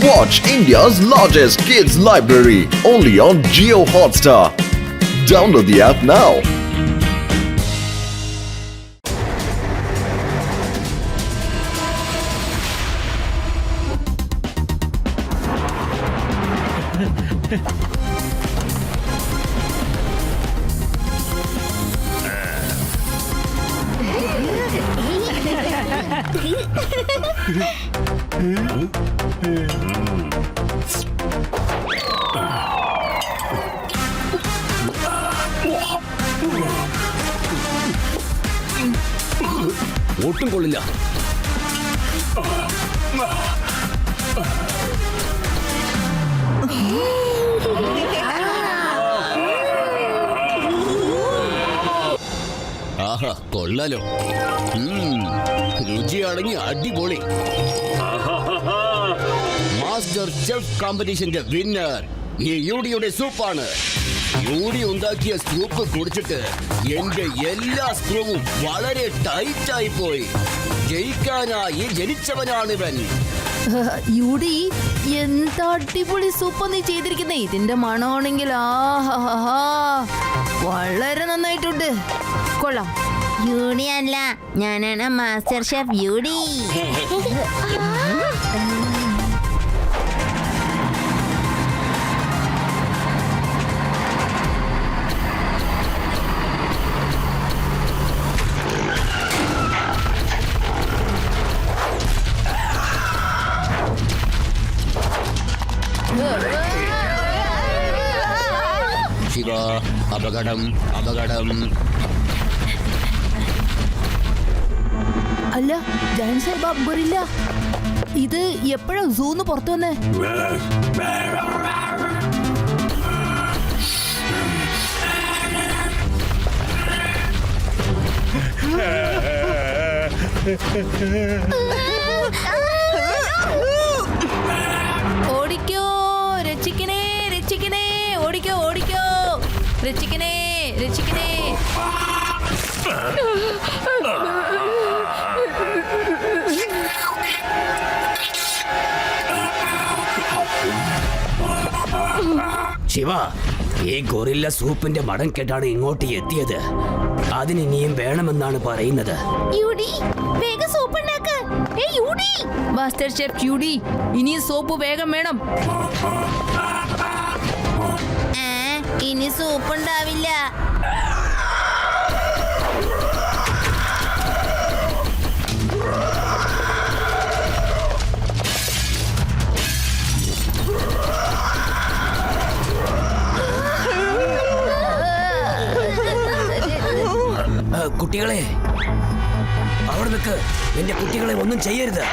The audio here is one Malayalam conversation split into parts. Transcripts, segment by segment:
Watch India's largest kids library only on Jio Hotstar. Download the app now. ഒട്ടും കൊള്ളില്ല. ആഹാ, കൊള്ളാലോ. രുചിയാണെങ്കിൽ അടിപൊളി. മാസ്റ്റർ ഷെഫ് കോമ്പറ്റീഷന്റെ വിന്നർ ഈ യുഡിയുടെ സൂപ്പാണ്. യൂടി ഉണ്ടാക്കിയ സൂപ്പ് കുടിച്ചിട്ട് എന്റെ എല്ലാ സ്ക്രൂവും വളരെ ടൈറ്റായി പോയി. ജയിക്കാനായി ജനിച്ചവനാണിവൻ. യൂടി, എന്താ അടിപൊളി സൂപ്പ് നീ ചെയ്തിരിക്കുന്നേ. ഇതിന്റെ മണമാണെങ്കിൽ വളരെ നന്നായിട്ടുണ്ട്. കൊള്ളാം. യൂടി അല്ല, ഞാനാണ് മാസ്റ്റർ ഷെഫ് യൂടി. ശിവ, അപകടം, അപകടം. അല്ല, ജയൻ സാഹിബ് ഗൊറില്ല, ഇത് എപ്പോഴാ സൂന്ന് പുറത്തു വന്നേ? ഓടിക്കോ രക്ഷിക്കണേ, രക്ഷിക്കണേ, ഓടിക്കോ, ഓടിക്കോ, രക്ഷിക്കണേ, രക്ഷിക്കണേ. ശിവ, ഈ ഗൊറില്ല സൂപ്പിന്റെ മടം കെട്ടാണ് ഇങ്ങോട്ട് എത്തിയത്. അതിനിനിയും വേണമെന്നാണ് പറയുന്നത്. യൂടി, വേഗം സൂപ്പ് ഉണ്ടാക്ക്. യൂടി, മാസ്റ്റർ ഷെഫ് യൂടി, ഇനിയും സോപ്പ് വേഗം വേണം. ഇനി സൂപ്പ് ഉണ്ടാവില്ല. കുട്ടികളെ, അവിടെ നിൽക്ക്. എന്റെ കുട്ടികളെ ഒന്നും ചെയ്യരുത്.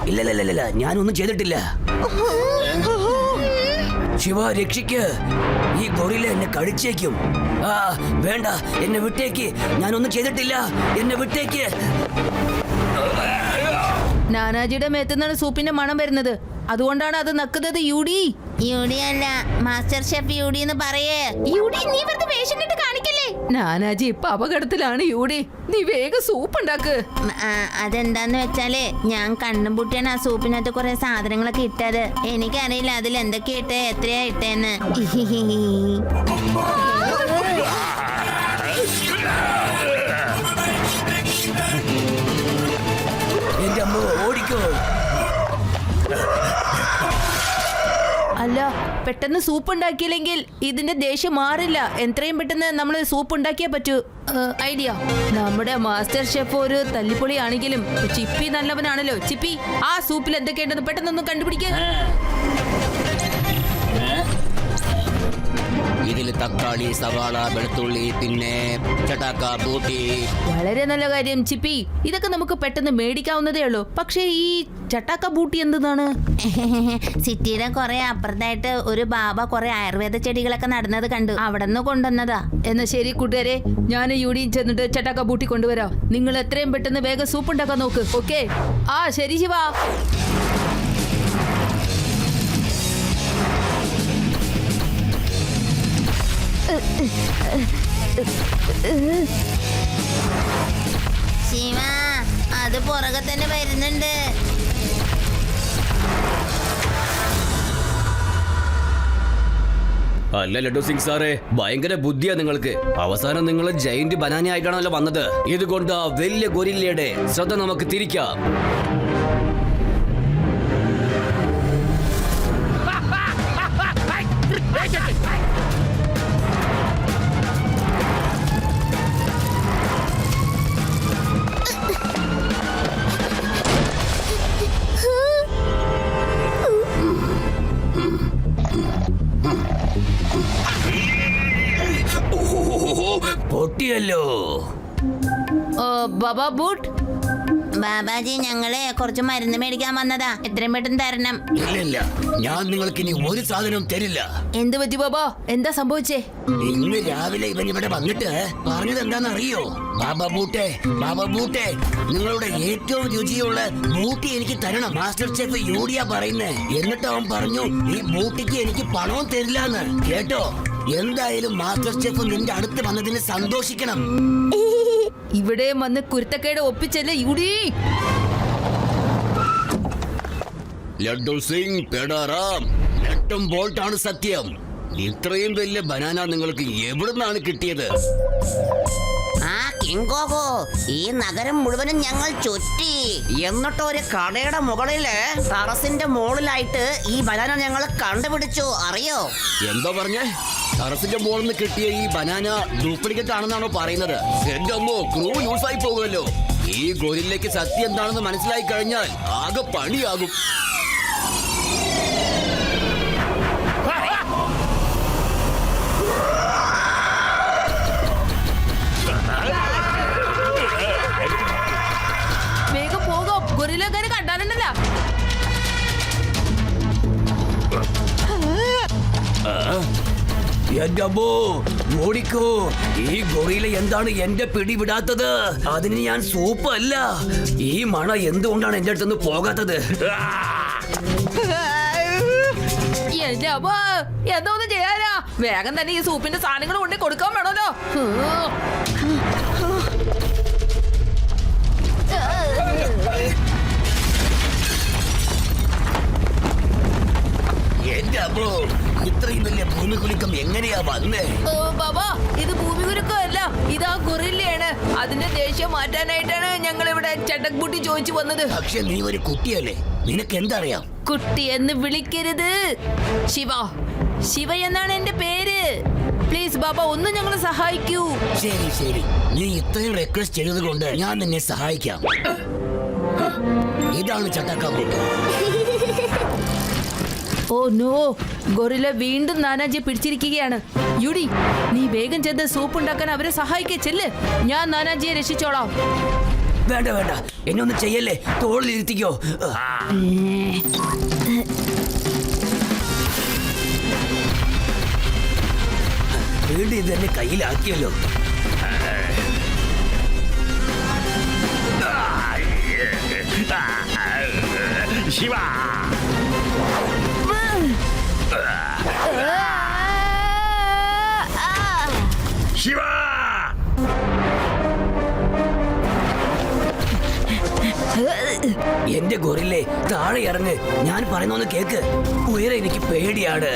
ഇല്ല, ഞാനൊന്നും ചെയ്തിട്ടില്ല. ശിവ, രക്ഷിക്ക്. ഈ ഗൊറില്ല എന്നെ കഴിച്ചേക്കും. വേണ്ട, എന്നെ വിട്ടേക്ക്. ഞാനൊന്നും ചെയ്തിട്ടില്ല. എന്നെ വിട്ടേക്ക്. നാനാജിയുടെ മേത്തുനിന്നാണ് സൂപ്പിന്റെ മണം വരുന്നത്. അതുകൊണ്ടാണ് അത് നക്കുന്നത്. യൂടി, യൂടി അല്ല, മാസ്റ്റർ ഷെഫ് യൂടി എന്ന് പറയേ. യൂടി, നീ വെറുതെ വേഷം കെട്ട് കാണിക്കല്ലേ. നാനാജി ഇപ്പൊ അപകടത്തിലാണ്. യൂടി, നീ വേഗം സൂപ്പ് ഉണ്ടാക്ക്. അതെന്താന്ന് വെച്ചാല് ഞാൻ കണ്ണും പൂട്ടിയാണ് ആ സൂപ്പിനകത്ത് കുറെ സാധനങ്ങളൊക്കെ ഇട്ടത്. എനിക്കറിയില്ല അതിൽ എന്തൊക്കെയാ ഇട്ടേ, എത്രയാ ഇട്ടേന്ന്. എന്റെ അമ്മ, ഓടിക്കോ. അല്ല, പെട്ടെന്ന് സൂപ്പ് ഉണ്ടാക്കിയില്ലെങ്കിൽ ഇതിന്റെ ദേഷ്യം മാറില്ല. എത്രയും പെട്ടെന്ന് നമ്മൾ സൂപ്പ് ഉണ്ടാക്കിയേ പറ്റൂ. ഐഡിയ. നമ്മുടെ മാസ്റ്റർ ഷെഫ് ഒരു തല്ലിപ്പൊളിയാണെങ്കിലും ചിപ്പി നല്ലവനാണല്ലോ. ചിപ്പി, ആ സൂപ്പിൽ എന്തൊക്കെയുണ്ടെന്ന് പെട്ടെന്നൊന്ന് കണ്ടുപിടിക്കുക. ഇതിൽ തക്കാളി, സവാള, വെളുത്തുള്ളി, പിന്നെ ചട്ടാക്ക, ബൂട്ടി. വളരെ നല്ല കാര്യം ചിപ്പി. ഇതൊക്കെ നമുക്ക് പെട്ടെന്ന് മേടിക്കാവുന്നതേ ഉള്ളൂ. പക്ഷേ ഈ ചട്ടാക്ക ബൂട്ടി എന്താണ്? സിറ്റിയുടെ കുറെ അപ്പുറത്തായിട്ട് ഒരു ബാബ കുറെ ആയുർവേദ ചെടികളൊക്കെ നടുന്നത് കണ്ടു. അവിടെ നിന്ന് കൊണ്ടുവന്നതാ. എന്നാ ശരി കൂട്ടുകാരെ, ഞാൻ യൂടിയും ചെന്നിട്ട് ചട്ടാക്ക ബൂട്ടി കൊണ്ടുവരാം. നിങ്ങൾ എത്രയും പെട്ടെന്ന് വേഗം സൂപ്പ് ഉണ്ടാക്കാൻ നോക്ക്. ഓക്കെ? ശരി ശിവ. ശിവ അത് പുറകെ തന്നെ വരുന്നുണ്ട്. അല്ല ലഡു സിംഗ് സാറേ, ഭയങ്കര ബുദ്ധിയാ നിങ്ങൾക്ക്. അവസാനം നിങ്ങൾ ജയിന്റ് ബനാന ആയിട്ടാണല്ലോ വന്നത്. ഇതുകൊണ്ട് ആ വലിയ ഗൊരില്ലയുടെ ശ്രദ്ധ നമുക്ക് തിരിക്കാം. പൊട്ടിയല്ലോ. ബാബാ ബൂട്ട്, ബാബാജി, ഞങ്ങള് കുറച്ച് മരുന്ന് മേടിക്കാൻ വന്നതാ. എത്രയും പെട്ടെന്ന് തരണം. ഇല്ല, ഞാൻ നിങ്ങൾക്ക് ഇനി ഒരു സാധനവും തരില്ല. എന്ത് പറ്റി ബാബാ? എന്താ സംഭവിച്ചേ? ഇന്ന് രാവിലെ ഇവൻ ഇവിടെ വന്നിട്ട് പറഞ്ഞത് എന്താണെന്ന് അറിയോ? ബാബാ ബൂട്ടെ, ബാബാ ബൂട്ടെ, നിങ്ങളുടെ ഏറ്റവും രുചിയുള്ള ബൂട്ടി എനിക്ക് തരണം. മാസ്റ്റർ ഷെഫ് യൂഡിയ പറയുന്നേ. എന്നിട്ട് അവൻ പറഞ്ഞു ഈ ബൂട്ടിക്ക് എനിക്ക് പണവും തരില്ലാന്ന്. കേട്ടോ? എന്തായാലും മാസ്റ്റർ ഷെഫ് നിന്റെ അടുത്ത് വന്നതിന് സന്തോഷിക്കണം. ഇവിടെ വന്ന് കുരുത്തക്കേട് ഒപ്പിച്ചല്ലേ യൂടി. ലഡു സിംഗ്, പെടാറാം, നെട്ടും ബോൾട്ടാണ് സത്യം. ഇത്രയും വലിയ ബനാന നിങ്ങൾക്ക് എവിടുന്നാണ് കിട്ടിയത്? ആ കിങ്കോകോ, ഈ നഗരം മുഴുവനും ഞങ്ങൾ ചുറ്റി. എന്നിട്ട് ഒരു കടയുടെ മുകളില് ടെറസിന്റെ മുകളിലായിട്ട് ഈ ബനാന ഞങ്ങൾ കണ്ടുപിടിച്ചു. അറിയോ? എന്താ പറഞ്ഞേ? ടെറസിന്റെ മുകളിൽ നിന്ന് കിട്ടിയ ഈ ബനാന ഡ്യൂപ്ലിക്കേറ്റ് ആണെന്നാണോ പറയുന്നത്? എന്റെ അമ്മോ, ക്രൂ ലൂസായി പോകുമല്ലോ. ഈ ഗൊരില്ലയ്ക്ക് സത്യം എന്താണെന്ന് മനസ്സിലായി കഴിഞ്ഞാൽ ആകെ പണിയാകും. വേഗം പോകാം, ഗൊറില്ലക്കാരെ കണ്ടാലുണ്ടല്ല. എന്റെ അമ്മോ, ഓടിക്കോ. ഈ ഗൊറില്ല എന്താണ് എന്റെ പിടി വിടാത്തത്? അതിന് ഞാൻ സൂപ്പ് അല്ല. ഈ മണ എന്തുകൊണ്ടാണ് എന്റെ അടുത്തുനിന്ന് പോകാത്തത്? എന്റെ അമ്മ, എന്താ ഒന്നും ചെയ്യാനാ? വേഗം തന്നെ ഈ സൂപ്പിന്റെ സാധനങ്ങൾ കൊണ്ടേ കൊടുക്കാൻ വേണമല്ലോ. എന്റെ അമ്മോ, ഇത്രയും വലിയ ഭൂമി കുലുക്കം എങ്ങനെയാ വന്നേ? ബാബാ, ഇത് ഭൂമി കുലുക്കമല്ല, ഇതാ ഗൊറില്ലയാണ്. അതിന്റെ ദേഷ്യം മാറ്റാനായിട്ടാണ് ഞങ്ങൾ ഇവിടെ ചട്ടക് ബൂട്ടി ചോദിച്ചു വന്നത്. പക്ഷെ നീ ഒരു കുട്ടിയല്ലേ, നിനക്ക് എന്തറിയാം? കുട്ടി എന്ന് വിളിക്കരുത്. ശിവ, ശിവ എന്നാണ് എന്റെ പേര്. പ്ലീസ് ബാബ, ഒന്ന് ഞങ്ങളെ സഹായിക്കൂ. ശരി ശരി, നീ ഇത്രയും റിക്വസ്റ്റ് ചെയ്തത് കൊണ്ട് ഞാൻ നിന്നെ സഹായിക്കാം. ഇതാണ് ചട്ടക്കാബൂട്ട്. ഓ നോ, ഗൊറില്ല വീണ്ടും നാനാജിയെ പിടിച്ചിരിക്കുകയാണ്. യുഡി, നീ വേഗം ചെന്ന് സൂപ്പ് ഉണ്ടാക്കാൻ അവരെ സഹായിക്കേ. ചെല്ല്, ഞാൻ നാനാജിയെ രക്ഷിച്ചോളാം. വേണ്ട വേണ്ട, എന്നെ ഒന്നും ചെയ്യല്ലേ. തോളിലിരുത്തിക്കോ. വീണ്ടും ഇത് എന്നെ കയ്യിലാക്കിയല്ലോ. ശിവ, ശിവ, എന്റെ ഗൊറില്ലേ, താഴെ ഇറങ്ങ്. ഞാൻ പറയുന്നൊന്ന് കേക്ക്. ഉയരെ എനിക്ക് പേടിയാണ്.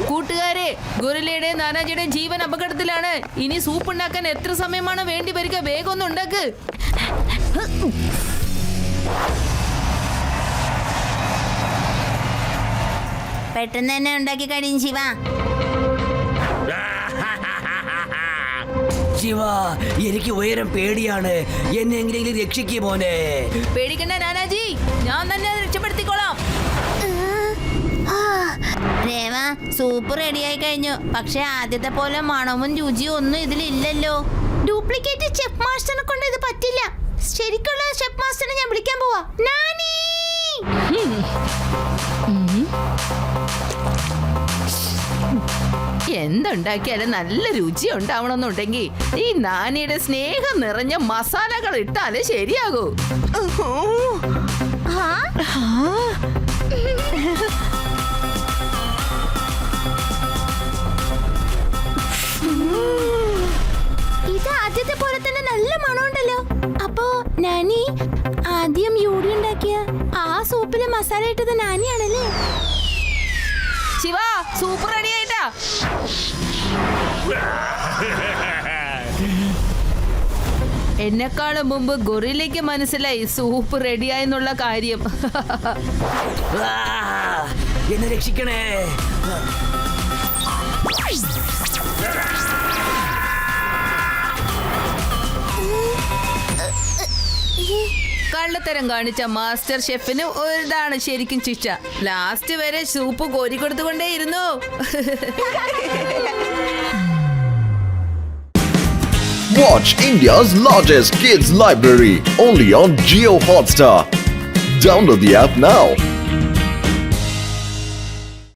കൂട്ടുകാരെ, ഗൊറില്ലയുടെ നാനാജിയുടെ ജീവൻ അപകടത്തിലാണ്. ഇനി സൂപ്പ് ഉണ്ടാക്കാൻ എത്ര സമയമാണ് വേണ്ടി വരിക? വേഗം ഒന്ന് ഉണ്ടാക്ക്. പെട്ടെന്ന് തന്നെ ഉണ്ടാക്കി കഴിയും ശിവ. ശിവ, എനിക്ക് ഉയരം പേടിയാണ്. എന്നെ എങ്ങനെയെങ്കിലും രക്ഷിക്കേ മോനെ. പേടിക്കണ്ട നാനാജി, ഞാൻ തന്നെ രക്ഷപ്പെടുത്തിക്കോളാം. രേവ, സൂപ്പ് റെഡിയായി കഴിഞ്ഞു. പക്ഷെ ആദ്യത്തെ പോലെ മണവും രുചിയും ഒന്നും ഇതിലില്ലല്ലോ. ഡ്യൂപ്ലിക്കേറ്റ് ഷെഫ് മാസ്റ്ററിനെ കൊണ്ട് ഇത് പറ്റില്ല. ശരിക്കുള്ള ഷെഫ് മാസ്റ്ററിനെ ഞാൻ വിളിക്കാൻ പോവാ. നാനി, എന്തുണ്ടാക്കിയാലും നല്ല രുചി ഉണ്ടാവണമെന്നുണ്ടെങ്കിൽ ഈ നാനിയുടെ സ്നേഹം നിറഞ്ഞ മസാലകൾ ഇട്ടാലേ ശരിയാകൂ. ഇത് ആദ്യത്തെ പോലെ മസാല ഇട്ടത് നാനിയാണല്ലേ? ശിവ സൂപ്പ് റെഡി ആയിട്ടാ. എന്നെക്കാളും മുമ്പ് ഗൊറില്ലയ്ക്ക് മനസ്സിലായി സൂപ്പ് റെഡിയായെന്നുള്ള കാര്യം. എന്നെ രക്ഷിക്കണേ. കള്ളത്തരം കാണിച്ച മാസ്റ്റർ ഷെഫിന് ഒരിതാണ് ശരിക്കും ശിക്ഷ. ലാസ്റ്റ് വരെ സൂപ്പ് കോരി കൊടുത്തുകൊണ്ടേയിരുന്നു. Watch India's largest kids library only on Jio Hotstar. Download the app now.